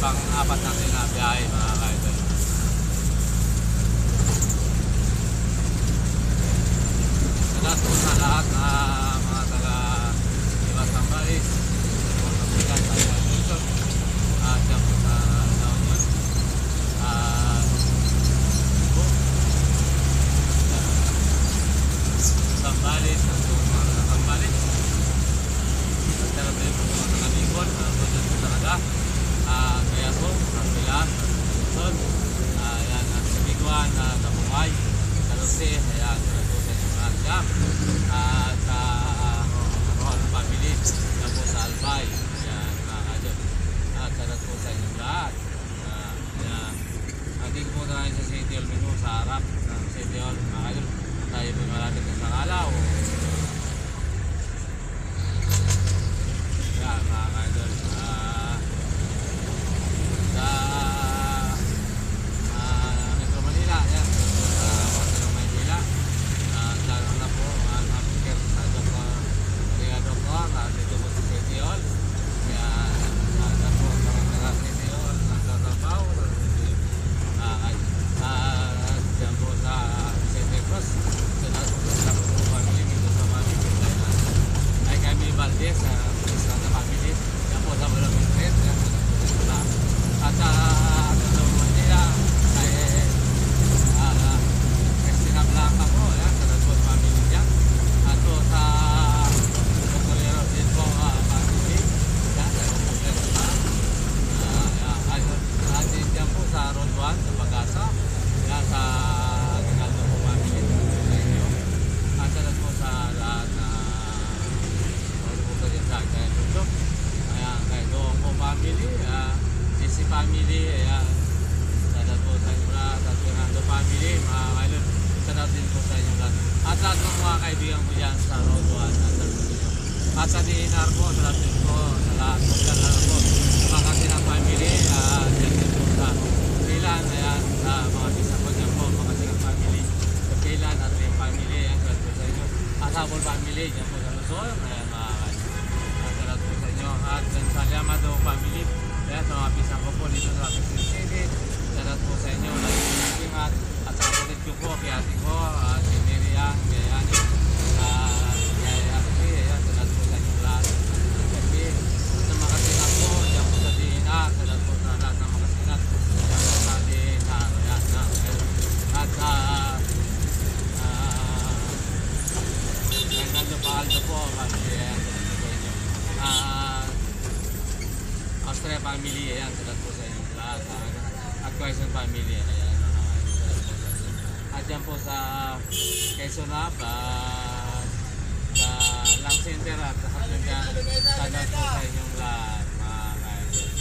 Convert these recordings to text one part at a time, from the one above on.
pang-apat natin na biyahe mga kaidol. Salamat po sa lahat na mga taga Ibas Sambales, mga kapitan sa Luzon, dyan po sa La Union, Sambales, at mga taga Sambales, at sarap din po mga taga Bicol, dyan po talaga, kaya po, Pilar, Luzon, yan, sa Biguan, Damungay, Calose, ayan, sarap po sa inyong lahat dyan, at sa Rohan Family, yan po sa Albay, ayan, mga kaidol, at sarap po sa inyong lahat, ayan, ating po tayo sa City Hall menu, sa harap ng City Hall, mga kaidol, tayo po malapit sa Kalaw, ayan, mga kaidol, sa Metro Manila, yan, sa Metro Manila, lalo na po ang speaker sa Dr. Maria Doctor, dito po sa City Hall, kaya sana po sa mga City Hall nagtatrabaho, dyan po sa City Cross, sa lahat po sa family, dito sa family, ay kami Valdez, sa family, dyan po sa Bulawin Street, yan, at sa Manila ay Christina Blanca po, yan, sa Dagos family dyan, at po sa Cocolero din po family, yan, sa Cocolero pa, at dyan po sa Road 1 sa Pag-asa, yan, sa Ginaldo po family, sa inyo, at sa po sa lahat na po sa dyan sa Kaya Luzon, ayan, kaya doon po family, si family, ayan, sana po sa inyo lahat, at Fernando family, mga kailon, sana din po sa inyo lahat, at lahat ng mga kaibigan ko dyan sa Road 1 at sa Luzon, at sa DNR po, sana din po sa lahat po dyan lang po, mga Kasinang family, dyan din po sa Kailan, ayan, sa mga bisa po dyan po, mga Kasinang family, sa Kailan at yung family, ayan, sana po sa inyo, at Habol family, dyan po sa Luzon, ayan, mga kailon, at sana po sa inyo, at dyan sa Liamado family, ayan, sa mga pisang ko po dito sa Quezon City, salamat po sa inyo, ingat, at sa kapatid ko po, kay ate ko, si Miriam, kay Ani, kay Ate, ayan, salamat po sa inyo lahat, at sa Makasinan po, dyan po sa DNR, salamat po sa lahat ng Makasinan, dyan po sa DNR, ayan, at kay Nando Paaldo po, family, ayan, salamat po sa inyo, Austria family, ayan, salamat po sa inyong lahat, at Quezon family, ayan, salamat po sa inyo. At dyan po sa Quezon Hub, sa Lang Center at sa Kaplangan, salamat po sa inyong lahat, mga kaidol.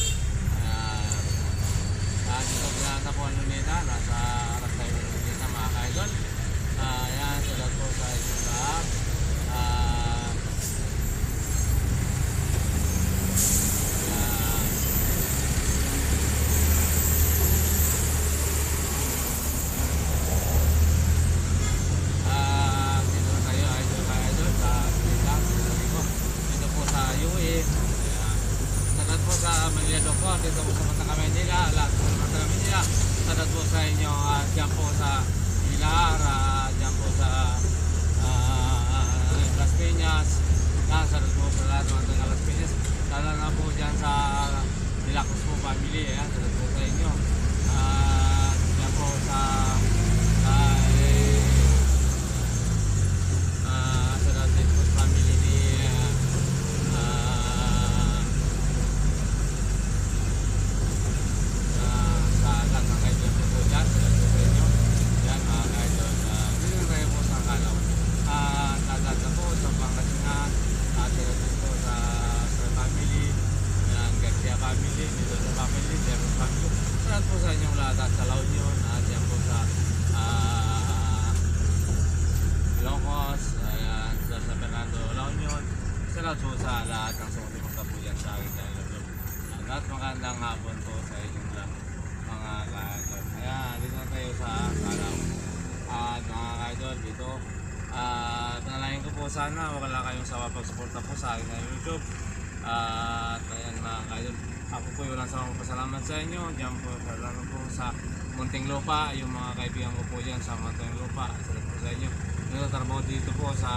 Dito na po ang Luneta, nasa harap tayo ng Luneta, mga kaidol. Ayan, salamat po sa inyong lahat. Dito po sa Mata Manila, lahat po sa Mata Manila, sadat po sa inyo, dyan po sa Pilar, dyan po sa Las Piñas, sadat po sa lahat ng Las Piñas, sadat na po dyan sa Dilacos po family, sadat po sa inyo, dyan po sa sadat din po sa family ni salamat po sa lahat ng sumusunod po dyan sa aking channel. At magandang hapon po sa inyong lahat, mga ka-idol. Ayan, dito na tayo sa Kalaw. At mga ka-idol, dito. At nalayan ko po sana wala kayong sawa pagsuporta po sa akin na YouTube. At ayan mga ka-idol, Ako po yung walang pasalamat sa inyo. Diyan po, lalo po sa Munting Lupa, yung mga kaibigan ko po dyan sa Munting Lupa. Salamat po sa inyo. Nagtatrabaho dito po sa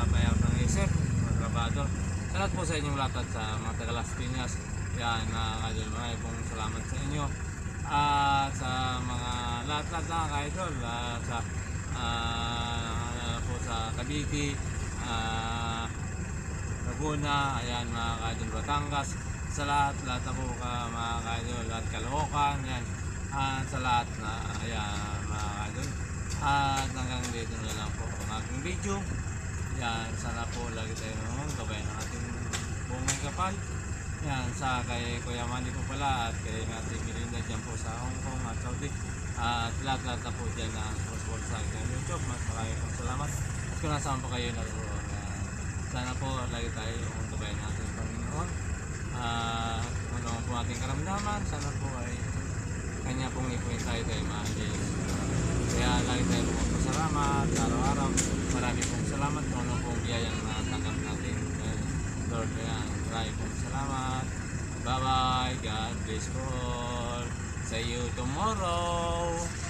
Bayar ng Isip, mga trabador. Salamat po sa inyong lahat at sa mga taga Las Piñas. Yan, mga kaidol, maraming pong salamat sa inyo. At sa mga lahat-lahat na kaidol, sa po sa Cavite, Laguna, ayan mga kaidol, Batangas, sa lahat na po mga kaidol, at Caloocan, yan, sa lahat na, ayan mga kaidol. At hanggang dito na lang po ang aking video. Yan, sana po lagi tayo naman gabay ng ating bungay kapal. Yan, sa kay Kuya Manny po pala at kay Ate Melinda dyan po sa Hong Kong at Saudi. At lahat na po dyan na support sa aking YouTube. Maraming pong salamat. At kung nasaan po kayo naroon, sana po lagi tayo yung gabay ng ating Panginoon. Kung ano po ating karamdaman, sana po ay kanya pong ipuin tayo mahalin. Kaya lagi tayo magpasalamat araw-araw. Marami pong salamat kung ano pong biyayang natanggap natin. Lord, marami pong salamat. Bye-bye. God bless po all. See you tomorrow.